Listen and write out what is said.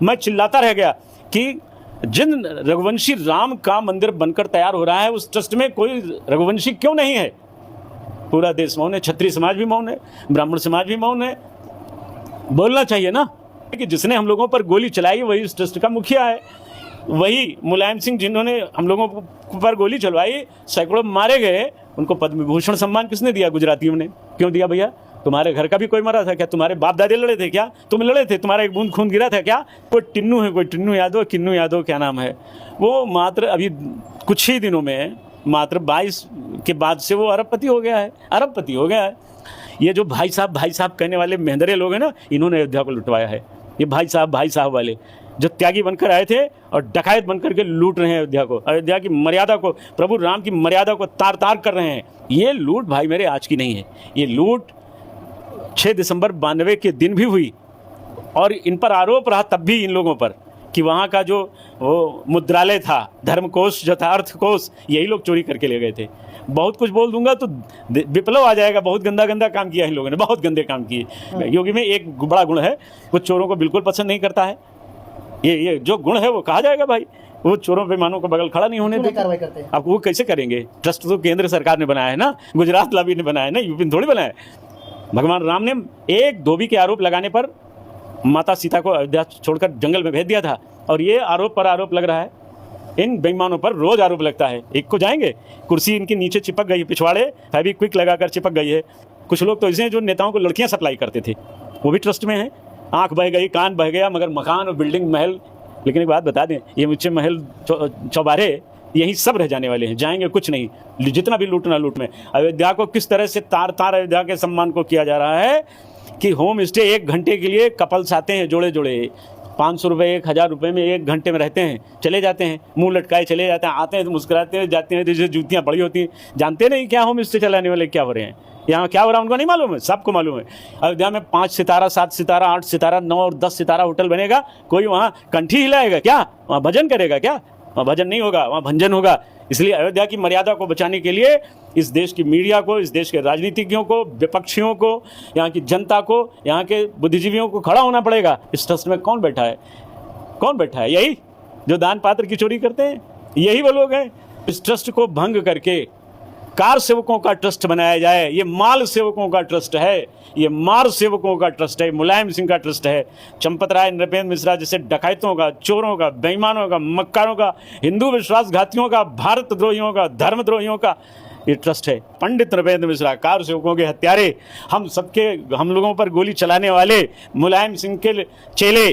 मैं चिल्लाता रह गया कि जिन रघुवंशी राम का मंदिर बनकर तैयार हो रहा है उस ट्रस्ट में कोई रघुवंशी क्यों नहीं है? पूरा देश मौन है, क्षत्रिय समाज भी मौन है, ब्राह्मण समाज भी मौन है। बोलना चाहिए ना कि जिसने हम लोगों पर गोली चलाई वही इस ट्रस्ट का मुखिया है, वही मुलायम सिंह जिन्होंने हम लोगों पर गोली चलवाई, सैकड़ों मारे गए, उनको पद्म विभूषण सम्मान किसने दिया? गुजरातियों ने। क्यों दिया भैया? तुम्हारे घर का भी कोई मरा था क्या? तुम्हारे बाप दादे लड़े थे क्या? तुम लड़े थे? तुम्हारा एक बूंद खून गिरा था क्या? कोई टिन्नू है, कोई टिन्नू यादव, किन्नू यादव क्या नाम है, वो मात्र अभी कुछ ही दिनों में, मात्र 22 के बाद से वो अरबपति हो गया है, अरबपति हो गया है। ये जो भाई साहब कहने वाले महेंद्रे लोग हैं ना, इन्होंने अयोध्या को लुटवाया है। ये भाई साहब वाले जो त्यागी बनकर आए थे और डकायत बनकर के लूट रहे हैं अयोध्या को, अयोध्या की मर्यादा को, प्रभु राम की मर्यादा को तार तार कर रहे हैं। ये लूट भाई मेरे आज की नहीं है, ये लूट 6 दिसंबर 92 के दिन भी हुई और इन पर आरोप रहा तब भी इन लोगों पर कि वहाँ का जो वो मुद्रालय था, धर्मकोश जो था, अर्थकोश, यही लोग चोरी करके ले गए थे। बहुत कुछ बोल दूंगा तो विप्लव आ जाएगा। बहुत गंदा काम किया इन लोगों ने, बहुत गंदे काम किए। योगी में एक बड़ा गुण है, वो चोरों को बिल्कुल पसंद नहीं करता है। ये जो गुण है वो कहा जाएगा भाई, वो चोरों बेईमानों को बगल खड़ा नहीं होने देते। कार्रवाई करते हैं आप वो कैसे करेंगे? ट्रस्ट तो केंद्र सरकार ने बनाया है ना, गुजरात लाबी ने बनाया है ना, यूपी ने थोड़ी बनाया है। भगवान राम ने एक धोबी के आरोप लगाने पर माता सीता को अयोध्या छोड़कर जंगल में भेज दिया था, और ये आरोप पर आरोप लग रहा है। इन बेईमानों पर रोज आरोप लगता है। एक को जाएंगे, कुर्सी इनके नीचे चिपक गई, पिछवाड़े फेविक्विक लगाकर चिपक गई है। कुछ लोग तो ऐसे हैं जो नेताओं को लड़कियां सप्लाई करते थे, वो भी ट्रस्ट में है। आंख बह गई, कान बह गया, मगर मकान और बिल्डिंग महल। लेकिन एक बात बता दें, ये मुझसे महल चौबारे यही सब रह जाने वाले हैं, जाएंगे कुछ नहीं। जितना भी लूटना लूट में। अयोध्या को किस तरह से तार तार अयोध्या के सम्मान को किया जा रहा है कि होम स्टे 1 घंटे के लिए कपल्स आते हैं, जोड़े जोड़े, 500 रुपये 1000 रुपये में 1 घंटे में रहते हैं, चले जाते हैं, मुंह लटकाए चले जाते हैं, आते हैं तो मुस्कुराते हैं, जाते हैं तो जैसे जूतियाँ पड़ी होती हैं। जानते नहीं क्या होम स्टे चलाने वाले क्या हो रहे हैं, यहाँ क्या हो रहा है उनको नहीं मालूम है, सबको मालूम है। अयोध्या में 5 सितारा, 7 सितारा, 8 सितारा, 9 और 10 सितारा होटल बनेगा। कोई वहाँ कंठी हिलाएगा क्या? वहाँ भजन करेगा क्या? वहाँ भजन नहीं होगा, वहाँ भंजन होगा। इसलिए अयोध्या की मर्यादा को बचाने के लिए इस देश की मीडिया को, इस देश के राजनीतिज्ञों को, विपक्षियों को, यहाँ की जनता को, यहाँ के बुद्धिजीवियों को खड़ा होना पड़ेगा। इस ट्रस्ट में कौन बैठा है? कौन बैठा है? यही जो दान पात्र की चोरी करते हैं, यही वो लोग हैं। इस ट्रस्ट को भंग करके कार सेवकों का ट्रस्ट बनाया जाए। ये माल सेवकों का ट्रस्ट है, ये मार सेवकों का ट्रस्ट है, मुलायम सिंह का ट्रस्ट है। चंपत राय, नृपेंद्र मिश्रा जैसे डकैतों का, चोरों का, बेईमानों का, मक्कारों का, हिंदू विश्वासघातियों का, भारत द्रोहियों का, धर्मद्रोहियों का ये ट्रस्ट है। पंडित नृपेंद्र मिश्रा, कार सेवकों के हत्यारे, हम लोगों पर गोली चलाने वाले मुलायम सिंह के चेले,